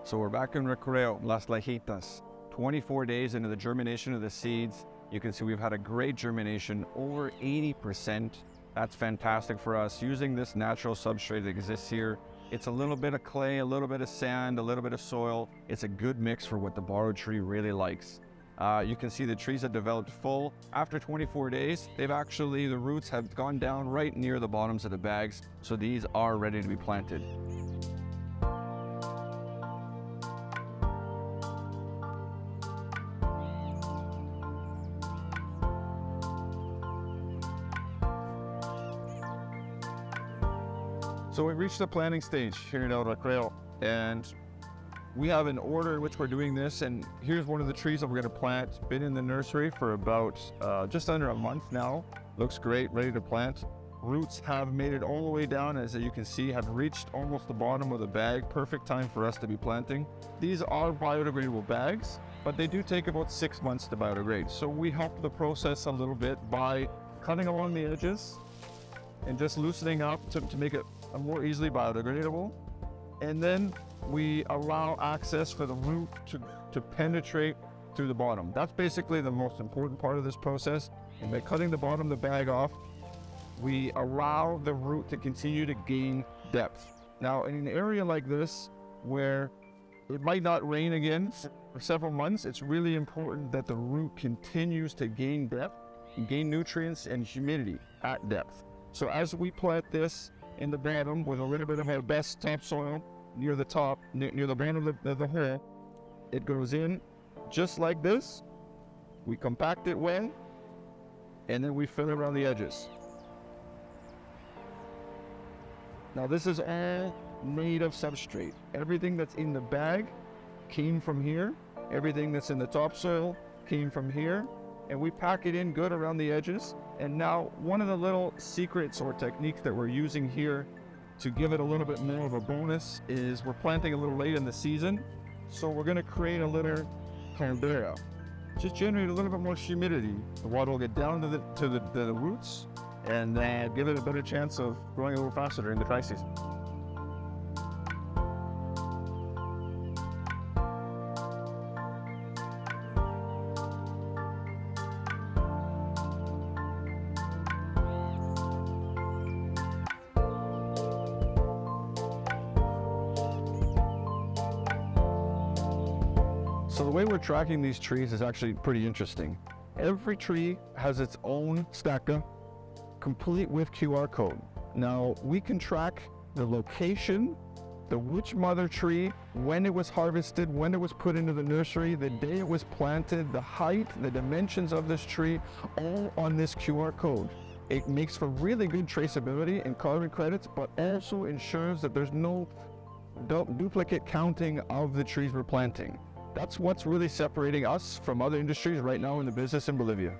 So we're back in Recreo, Las Lejitas. 24 days into the germination of the seeds. You can see we've had a great germination, over 80%. That's fantastic for us. Using this natural substrate that exists here, it's a little bit of clay, a little bit of sand, a little bit of soil. It's a good mix for what the borrowed tree really likes. You can see the trees have developed full. After 24 days, the roots have gone down right near the bottoms of the bags. So these are ready to be planted. So we reached the planting stage here in El Recreo, and we have an order in which we're doing this. And here's one of the trees that we're going to plant. Been in the nursery for about just under a month now. Looks great, ready to plant. Roots have made it all the way down, as you can see, have reached almost the bottom of the bag. Perfect time for us to be planting. These are biodegradable bags, but they do take about 6 months to biodegrade. So we help the process a little bit by cutting along the edges and just loosening up to make it more easily biodegradable. And then we allow access for the root to penetrate through the bottom. That's basically the most important part of this process. And by cutting the bottom of the bag off, we allow the root to continue to gain depth. Now, in an area like this, where it might not rain again for several months, it's really important that the root continues to gain depth, gain nutrients and humidity at depth. So as we plant this in the bottom with a little bit of our best topsoil near the top, near the bottom of the hole, it goes in just like this. We compact it well, and then we fill it around the edges. Now this is all made of substrate. Everything that's in the bag came from here. Everything that's in the topsoil came from here. And we pack it in good around the edges. And now one of the little secrets or techniques that we're using here to give it a little bit more of a bonus is we're planting a little late in the season. So we're going to create a little caldera. Just generate a little bit more humidity. The water will get down to the roots and give it a better chance of growing a little faster during the dry season. So the way we're tracking these trees is actually pretty interesting. Every tree has its own stacker, complete with QR code. Now we can track the location, which mother tree, when it was harvested, when it was put into the nursery, the day it was planted, the height, the dimensions of this tree, all on this QR code. It makes for really good traceability and carbon credits, but also ensures that there's no duplicate counting of the trees we're planting. That's what's really separating us from other industries right now in the business in Bolivia.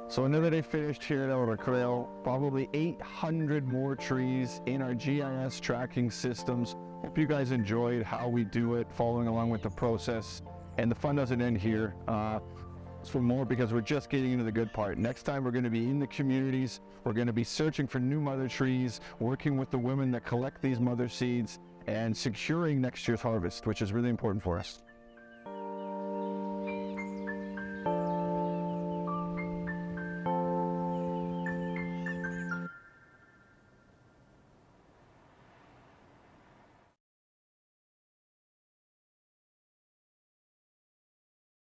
So another day finished here at El Recreo, probably 800 more trees in our GIS tracking systems. Hope you guys enjoyed how we do it, following along with the process. And the fun doesn't end here. For more, because we're just getting into the good part. Next time we're going to be in the communities. We're going to be searching for new mother trees, working with the women that collect these mother seeds, and securing next year's harvest, which is really important for us.